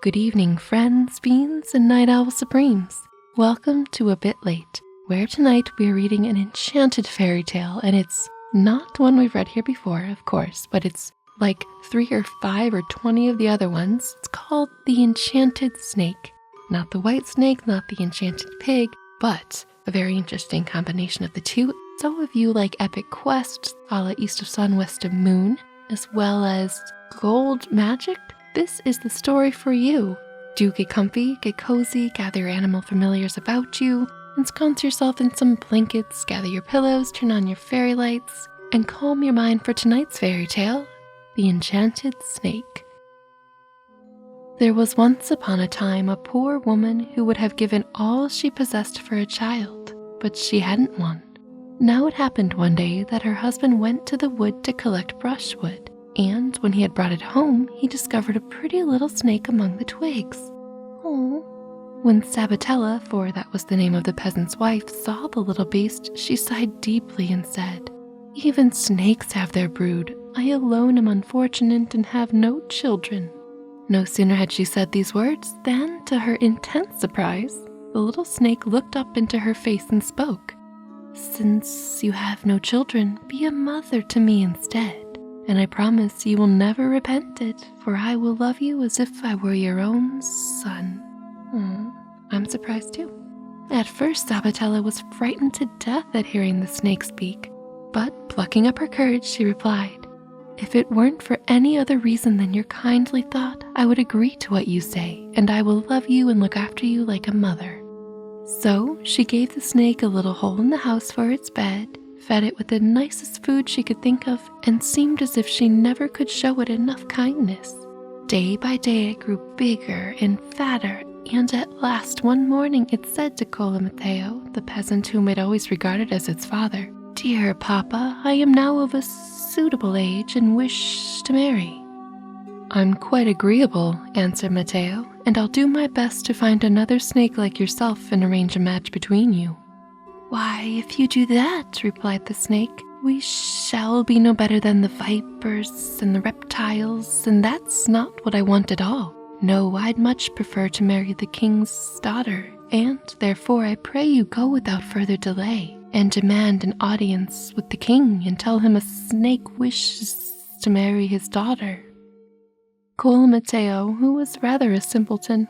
Good evening, friends, beans, and night owl supremes. Welcome to A Bit Late, where tonight we are reading an enchanted fairy tale, and it's not one we've read here before, of course, but it's like 3 or 5 or 20 of the other ones. It's called The Enchanted Snake. Not the white snake, not the enchanted pig, but a very interesting combination of the two. So if you like epic quests, a la East of Sun, West of Moon, as well as gold magic, this is the story for you. Do get comfy, get cozy, gather your animal familiars about you, ensconce yourself in some blankets, gather your pillows, turn on your fairy lights, and calm your mind for tonight's fairy tale, The Enchanted Snake. There was once upon a time a poor woman who would have given all she possessed for a child, but she hadn't one. Now it happened one day that her husband went to the wood to collect brushwood, and when he had brought it home, he discovered a pretty little snake among the twigs. Oh. When Sabbatella, for that was the name of the peasant's wife, saw the little beast, she sighed deeply and said, "Even snakes have their brood. I alone am unfortunate and have no children." No sooner had she said these words than, to her intense surprise, the little snake looked up into her face and spoke. "Since you have no children, be a mother to me instead. And I promise you will never repent it, for I will love you as if I were your own son." I'm surprised too. At first, Sabbatella was frightened to death at hearing the snake speak, but plucking up her courage, she replied, "If it weren't for any other reason than your kindly thought, I would agree to what you say, and I will love you and look after you like a mother." So she gave the snake a little hole in the house for its bed, fed it with the nicest food she could think of, and seemed as if she never could show it enough kindness. Day by day it grew bigger and fatter, and at last one morning it said to Cola Mateo, the peasant whom it always regarded as its father, "Dear Papa, I am now of a suitable age and wish to marry." "I'm quite agreeable," answered Mateo, "and I'll do my best to find another snake like yourself and arrange a match between you." "Why, if you do that," replied the snake, "we shall be no better than the vipers and the reptiles, and that's not what I want at all. No, I'd much prefer to marry the king's daughter, and therefore I pray you go without further delay and demand an audience with the king and tell him a snake wishes to marry his daughter." Cola Mateo, who was rather a simpleton,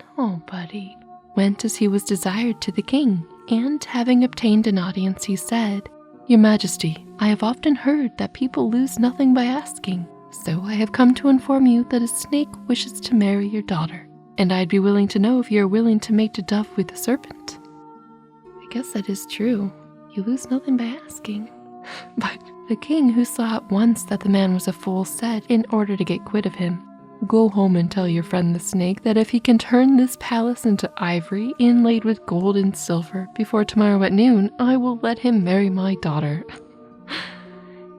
went as he was desired to the king, and having obtained an audience, he said, "Your Majesty, I have often heard that people lose nothing by asking, so I have come to inform you that a snake wishes to marry your daughter, and I'd be willing to know if you are willing to mate a dove with a serpent." I guess that is true. You lose nothing by asking. But the king, who saw at once that the man was a fool, said, in order to get quit of him, "Go home and tell your friend the snake that if he can turn this palace into ivory inlaid with gold and silver before tomorrow at noon, I will let him marry my daughter."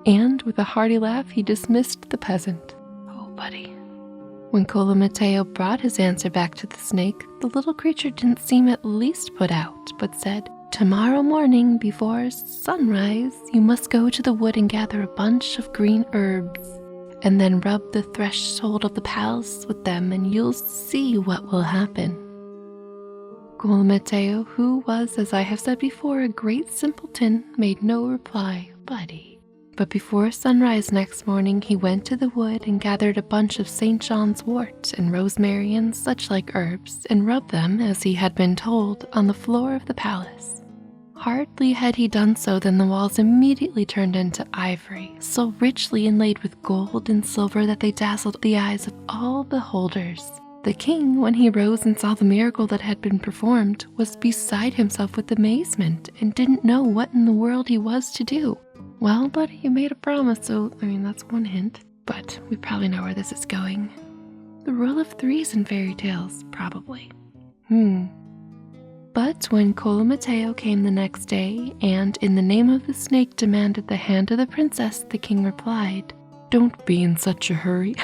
And with a hearty laugh, he dismissed the peasant. Oh, buddy. When Cola Mateo brought his answer back to the snake, the little creature didn't seem at least put out, but said, "Tomorrow morning before sunrise, you must go to the wood and gather a bunch of green herbs, and then rub the threshold of the palace with them, and you'll see what will happen." Cola Mateo, who was, as I have said before, a great simpleton, made no reply, But before sunrise next morning, he went to the wood and gathered a bunch of St. John's wort and rosemary and such like herbs, and rubbed them, as he had been told, on the floor of the palace. Hardly had he done so than the walls immediately turned into ivory, so richly inlaid with gold and silver that they dazzled the eyes of all beholders. The king, when he rose and saw the miracle that had been performed, was beside himself with amazement and didn't know what in the world he was to do. Well, buddy, you made a promise, so, that's one hint. But we probably know where this is going. The rule of threes in fairy tales, probably. But when Cola Mateo came the next day, and in the name of the snake demanded the hand of the princess, the king replied, "Don't be in such a hurry.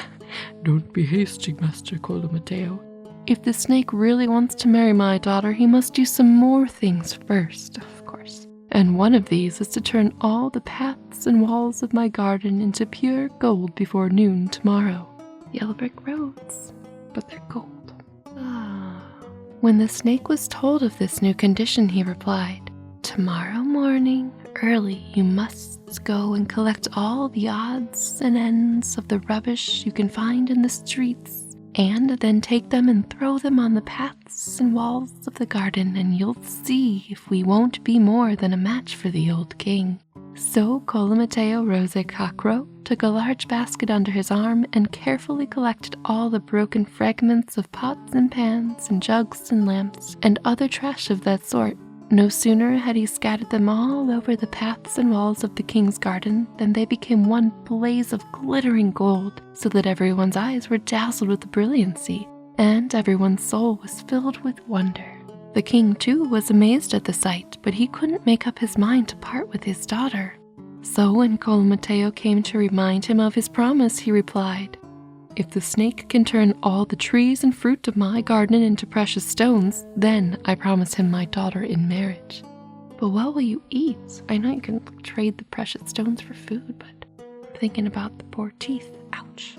Don't be hasty, Master Cola Mateo. If the snake really wants to marry my daughter, he must do some more things first, of course. And one of these is to turn all the paths and walls of my garden into pure gold before noon tomorrow. Yellow brick roads, but they're gold. When the snake was told of this new condition, he replied, "Tomorrow morning, early, you must go and collect all the odds and ends of the rubbish you can find in the streets, and then take them and throw them on the paths and walls of the garden, and you'll see if we won't be more than a match for the old king." So Colomateo Rose Cockrow took a large basket under his arm and carefully collected all the broken fragments of pots and pans and jugs and lamps and other trash of that sort. No sooner had he scattered them all over the paths and walls of the king's garden than they became one blaze of glittering gold, so that everyone's eyes were dazzled with the brilliancy, and everyone's soul was filled with wonder. The king, too, was amazed at the sight, but he couldn't make up his mind to part with his daughter. So when Colomateo came to remind him of his promise, he replied, "If the snake can turn all the trees and fruit of my garden into precious stones, then I promise him my daughter in marriage." "But what will you eat? I know you can trade the precious stones for food, but I'm thinking about the poor teeth. Ouch."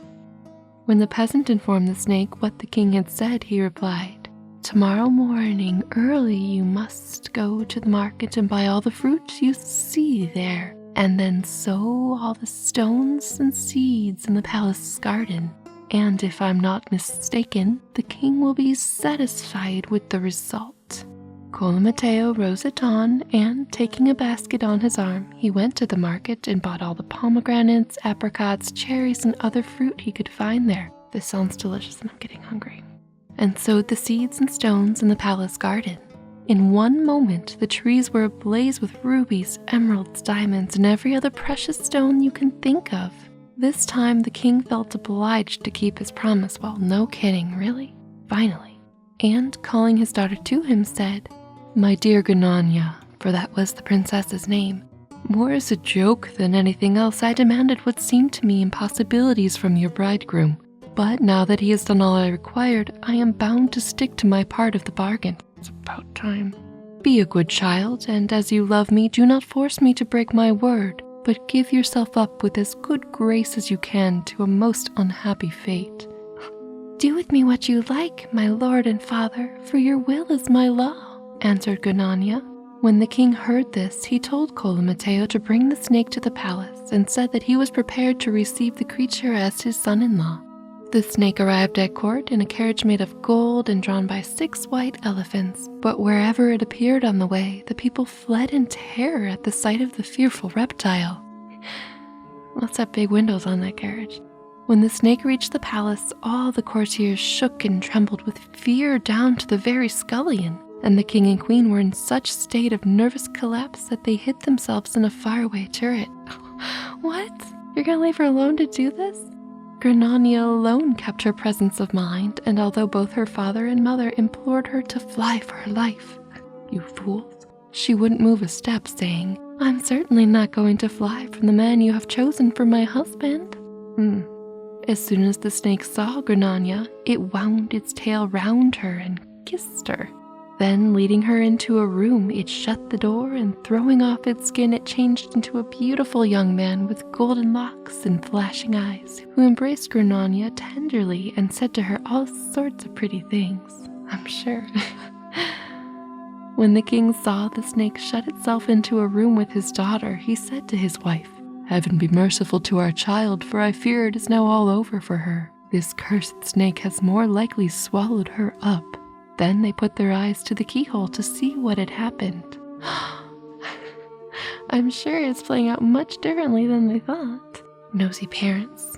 When the peasant informed the snake what the king had said, he replied, "Tomorrow morning early you must go to the market and buy all the fruit you see there, and then sow all the stones and seeds in the palace garden. And if I'm not mistaken, the king will be satisfied with the result." Colomateo rose at dawn, and taking a basket on his arm, he went to the market and bought all the pomegranates, apricots, cherries, and other fruit he could find there. This sounds delicious and I'm getting hungry. And sowed the seeds and stones in the palace garden. In one moment, the trees were ablaze with rubies, emeralds, diamonds, and every other precious stone you can think of. This time, the king felt obliged to keep his promise. Well, no kidding, really? Finally. And calling his daughter to him, said, "My dear Grannonia," for that was the princess's name, "more as a joke than anything else, I demanded what seemed to me impossibilities from your bridegroom. But now that he has done all I required, I am bound to stick to my part of the bargain. It's about time. Be a good child, and as you love me, do not force me to break my word, but give yourself up with as good grace as you can to a most unhappy fate." "Do with me what you like, my lord and father, for your will is my law," answered Grannonia. When the king heard this, he told Colomateo to bring the snake to the palace and said that he was prepared to receive the creature as his son-in-law. The snake arrived at court in a carriage made of gold and drawn by 6 white elephants, but wherever it appeared on the way, the people fled in terror at the sight of the fearful reptile. Let's have big windows on that carriage. When the snake reached the palace, all the courtiers shook and trembled with fear down to the very scullion, and the king and queen were in such state of nervous collapse that they hid themselves in a faraway turret. What? You're gonna leave her alone to do this? Grannonia alone kept her presence of mind, and although both her father and mother implored her to fly for her life, "You fools," she wouldn't move a step, saying, "I'm certainly not going to fly from the man you have chosen for my husband." As soon as the snake saw Grannonia, it wound its tail round her and kissed her. Then, leading her into a room, it shut the door, and throwing off its skin, it changed into a beautiful young man with golden locks and flashing eyes, who embraced Grannonia tenderly and said to her all sorts of pretty things, I'm sure. When the king saw the snake shut itself into a room with his daughter, he said to his wife, "Heaven be merciful to our child, for I fear it is now all over for her. This cursed snake has more likely swallowed her up." Then they put their eyes to the keyhole to see what had happened. I'm sure it's playing out much differently than they thought. Nosy parents.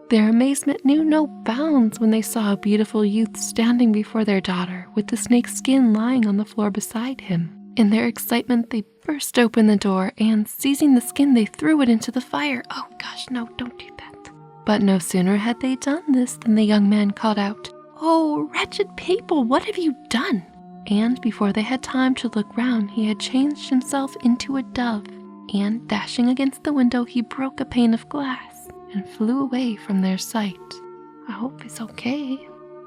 Their amazement knew no bounds when they saw a beautiful youth standing before their daughter with the snake's skin lying on the floor beside him. In their excitement, they burst open the door and, seizing the skin, they threw it into the fire. Oh gosh, no, don't do that. But no sooner had they done this than the young man called out, "Oh, wretched people, what have you done?" And before they had time to look round, he had changed himself into a dove, and dashing against the window, he broke a pane of glass and flew away from their sight. I hope he's okay.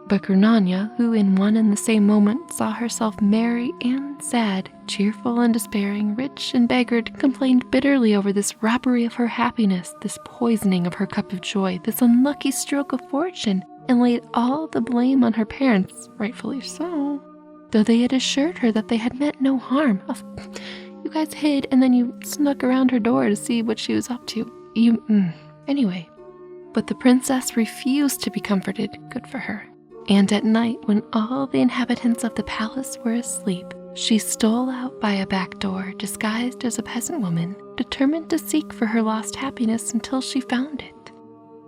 But Grannonia, who in one and the same moment saw herself merry and sad, cheerful and despairing, rich and beggared, complained bitterly over this robbery of her happiness, this poisoning of her cup of joy, this unlucky stroke of fortune, and laid all the blame on her parents, rightfully so. though they had assured her that they had meant no harm. You guys hid and then you snuck around her door to see what she was up to. Anyway. But the princess refused to be comforted. Good for her. And at night, when all the inhabitants of the palace were asleep, she stole out by a back door disguised as a peasant woman, determined to seek for her lost happiness until she found it.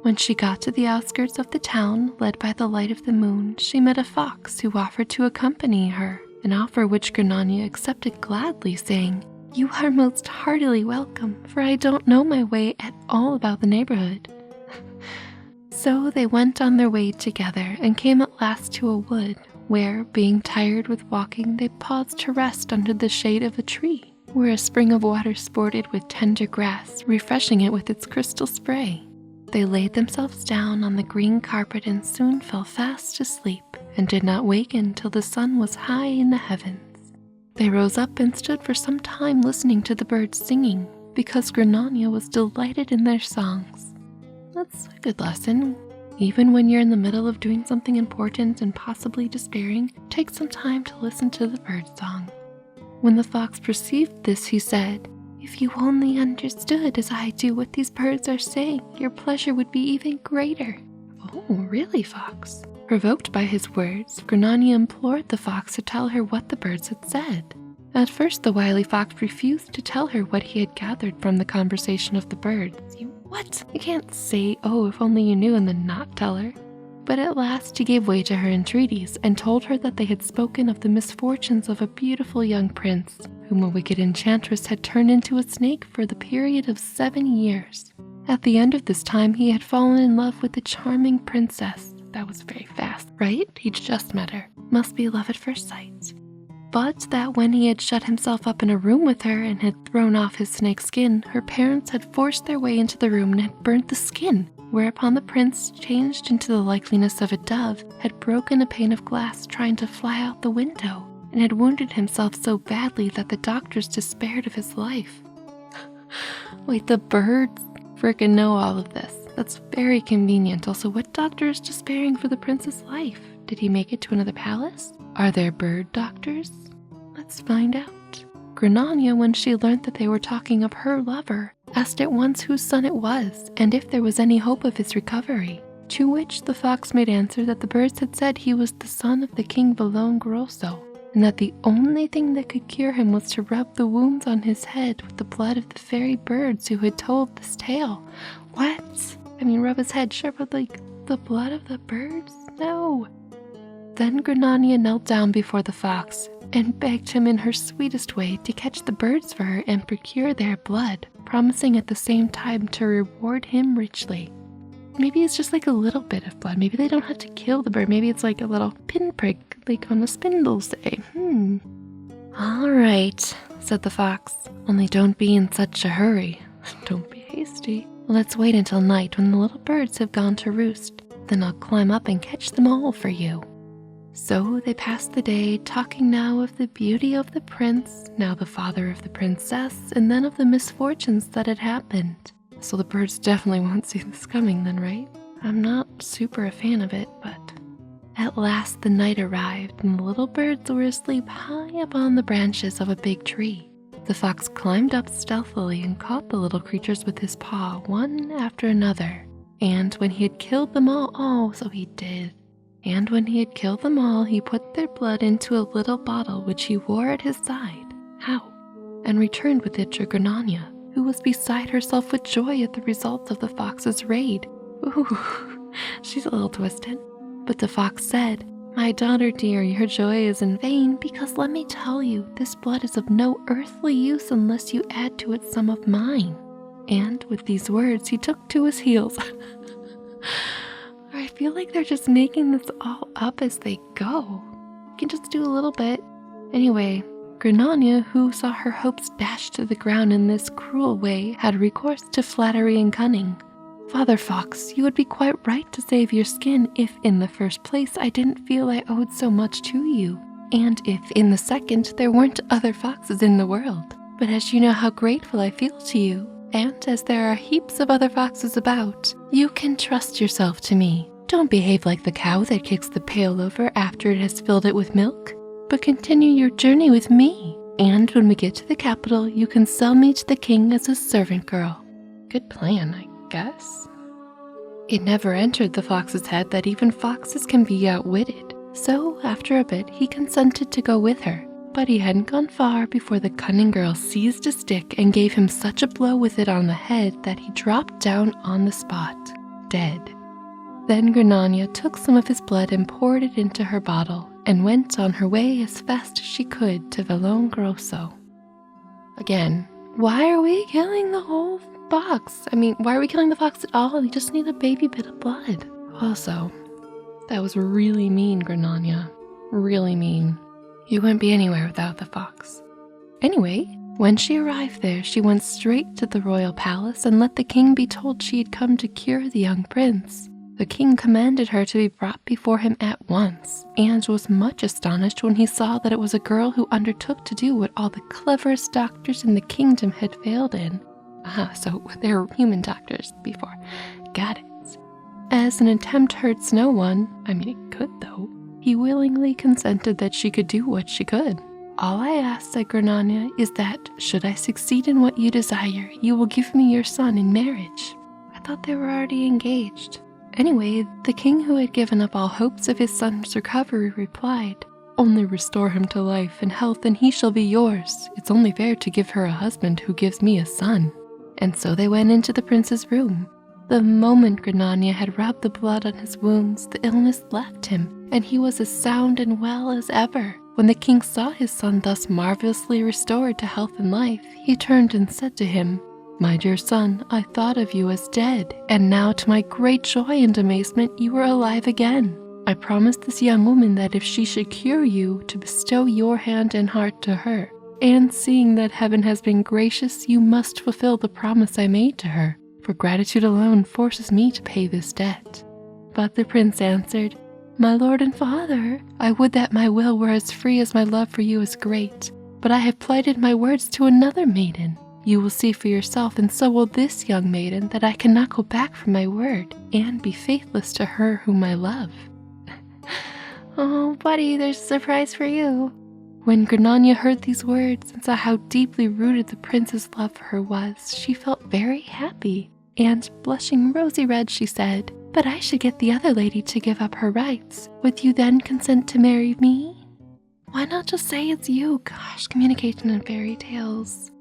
When she got to the outskirts of the town, led by the light of the moon, she met a fox who offered to accompany her, an offer which Grannonia accepted gladly, saying, "You are most heartily welcome, for I don't know my way at all about the neighborhood." So they went on their way together and came at last to a wood, where, being tired with walking, they paused to rest under the shade of a tree, where a spring of water sported with tender grass, refreshing it with its crystal spray. They laid themselves down on the green carpet and soon fell fast asleep, and did not waken till the sun was high in the heavens. They rose up and stood for some time listening to the birds singing, because Grannonia was delighted in their songs. That's a good lesson. Even when you're in the middle of doing something important and possibly despairing, take some time to listen to the bird song. When the fox perceived this, he said, "If you only understood as I do what these birds are saying, your pleasure would be even greater." "Oh, really, Fox?" Provoked by his words, Grannonia implored the fox to tell her what the birds had said. At first, the wily fox refused to tell her what he had gathered from the conversation of the birds. What? You can't say, "Oh, if only you knew," and then not tell her. But at last he gave way to her entreaties and told her that they had spoken of the misfortunes of a beautiful young prince, whom a wicked enchantress had turned into a snake for the period of 7 years. At the end of this time, he had fallen in love with the charming princess. That was very fast, right? He'd just met her. Must be love at first sight. But that when he had shut himself up in a room with her and had thrown off his snake skin, her parents had forced their way into the room and had burnt the skin, whereupon the prince, changed into the likeness of a dove, had broken a pane of glass trying to fly out the window, and had wounded himself so badly that the doctors despaired of his life. Wait, the birds frickin' know all of this. That's very convenient. Also, what doctor is despairing for the prince's life? Did he make it to another palace? Are there bird doctors? Let's find out. Grannonia, when she learned that they were talking of her lover, asked at once whose son it was, and if there was any hope of his recovery, to which the fox made answer that the birds had said he was the son of the king Bologna Grosso, and that the only thing that could cure him was to rub the wounds on his head with the blood of the fairy birds who had told this tale. What? I mean, rub his head, sure, but like, the blood of the birds? No. Then Grannonia knelt down before the fox and begged him in her sweetest way to catch the birds for her and procure their blood, promising at the same time to reward him richly. Maybe it's just like a little bit of blood. Maybe they don't have to kill the bird. Maybe it's like a little pinprick, like on a spindle, say. All right, said the fox. Only don't be in such a hurry. Don't be hasty. Let's wait until night when the little birds have gone to roost. Then I'll climb up and catch them all for you. So they passed the day talking now of the beauty of the prince, now the father of the princess, and then of the misfortunes that had happened. So the birds definitely won't see this coming then, right? I'm not super a fan of it, but... At last the night arrived, and the little birds were asleep high up on the branches of a big tree. The fox climbed up stealthily and caught the little creatures with his paw, one after another. And when he had killed them all, so he did. And when he had killed them all, he put their blood into a little bottle which he wore at his side. How? And returned with it to Grannonia, who was beside herself with joy at the results of the fox's raid. Ooh, she's a little twisted. But the fox said, "My daughter dear, your joy is in vain, because let me tell you, this blood is of no earthly use unless you add to it some of mine." And with these words, he took to his heels. I feel like they're just making this all up as they go. You can just do a little bit. Anyway, Grannonia, who saw her hopes dashed to the ground in this cruel way, had recourse to flattery and cunning. "Father Fox, you would be quite right to save your skin if, in the first place, I didn't feel I owed so much to you, and if, in the second, there weren't other foxes in the world. But as you know how grateful I feel to you, and as there are heaps of other foxes about, you can trust yourself to me. Don't behave like the cow that kicks the pail over after it has filled it with milk. but continue your journey with me. And when we get to the capital, you can sell me to the king as a servant girl." Good plan, I guess. It never entered the fox's head that even foxes can be outwitted. So after a bit, he consented to go with her. But he hadn't gone far before the cunning girl seized a stick and gave him such a blow with it on the head that he dropped down on the spot, dead. Then Grannonia took some of his blood and poured it into her bottle and went on her way as fast as she could to Grosso. Again, why are we killing the whole fox? I mean, why are we killing the fox at all? We just need a baby bit of blood. Also, that was really mean, Grannonia. Really mean. You wouldn't be anywhere without the fox. Anyway, when she arrived there, she went straight to the royal palace and let the king be told she had come to cure the young prince. The king commanded her to be brought before him at once, and was much astonished when he saw that it was a girl who undertook to do what all the cleverest doctors in the kingdom had failed in. So they were human doctors before. Got it. As an attempt hurts no one, I mean it could though, he willingly consented that she could do what she could. "All I ask," said Grannonia, "is that, should I succeed in what you desire, you will give me your son in marriage." I thought they were already engaged. Anyway, the king, who had given up all hopes of his son's recovery, replied, "Only restore him to life and health and he shall be yours. It's only fair to give her a husband who gives me a son." And so they went into the prince's room. The moment Grannonia had rubbed the blood on his wounds, the illness left him, and he was as sound and well as ever. When the king saw his son thus marvelously restored to health and life, he turned and said to him, "My dear son, I thought of you as dead, and now to my great joy and amazement you are alive again. I promised this young woman that if she should cure you, to bestow your hand and heart to her. And seeing that heaven has been gracious, you must fulfill the promise I made to her, for gratitude alone forces me to pay this debt." But the prince answered, "My lord and father, I would that my will were as free as my love for you is great, but I have plighted my words to another maiden. You will see for yourself, and so will this young maiden, that I cannot go back from my word and be faithless to her whom I love." Oh, buddy, there's a surprise for you. When Grannonia heard these words and saw how deeply rooted the prince's love for her was, she felt very happy, and blushing rosy red, she said, "But I should get the other lady to give up her rights. Would you then consent to marry me?" Why not just say it's you? Gosh, communication in fairy tales.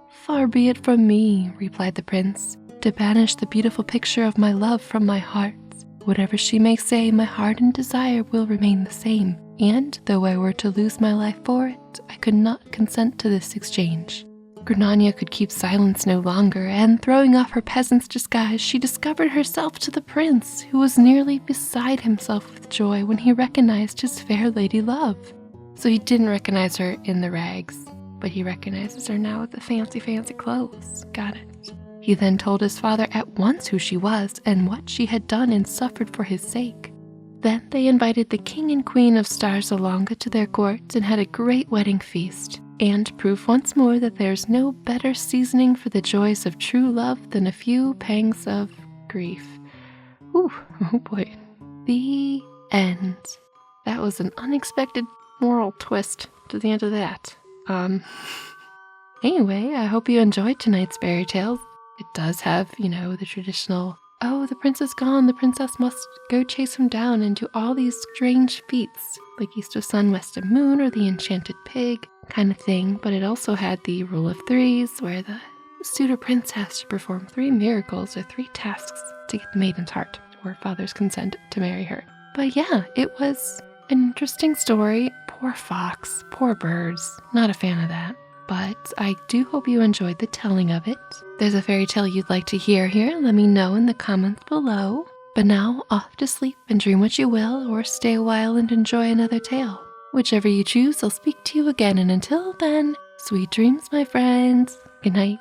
"Far be it from me," replied the prince, "to banish the beautiful picture of my love from my heart. Whatever she may say, my heart and desire will remain the same, and though I were to lose my life for it, I could not consent to this exchange." Grannonia could keep silence no longer, and throwing off her peasant's disguise, she discovered herself to the prince, who was nearly beside himself with joy when he recognized his fair lady love. So he didn't recognize her in the rags, but he recognizes her now with the fancy clothes. Got it. He then told his father at once who she was and what she had done and suffered for his sake. Then they invited the king and queen of Starzalonga to their court and had a great wedding feast, and proof once more that there's no better seasoning for the joys of true love than a few pangs of grief. Ooh, oh boy. The end. That was an unexpected moral twist to the end of that. Anyway, I hope you enjoyed tonight's fairy tales. It does have, the traditional, oh, the prince is gone, the princess must go chase him down and do all these strange feats, like East of Sun, West of Moon, or the Enchanted Pig kind of thing. But it also had the rule of threes, where the suitor prince has to perform 3 miracles or 3 tasks to get the maiden's heart or father's consent to marry her. But yeah, it was an interesting story. Poor fox, poor birds, not a fan of that. But I do hope you enjoyed the telling of it. If there's a fairy tale you'd like to hear here, let me know in the comments below. But now, off to sleep and dream what you will, or stay a while and enjoy another tale. Whichever you choose, I'll speak to you again, and until then, sweet dreams, my friends. Good night.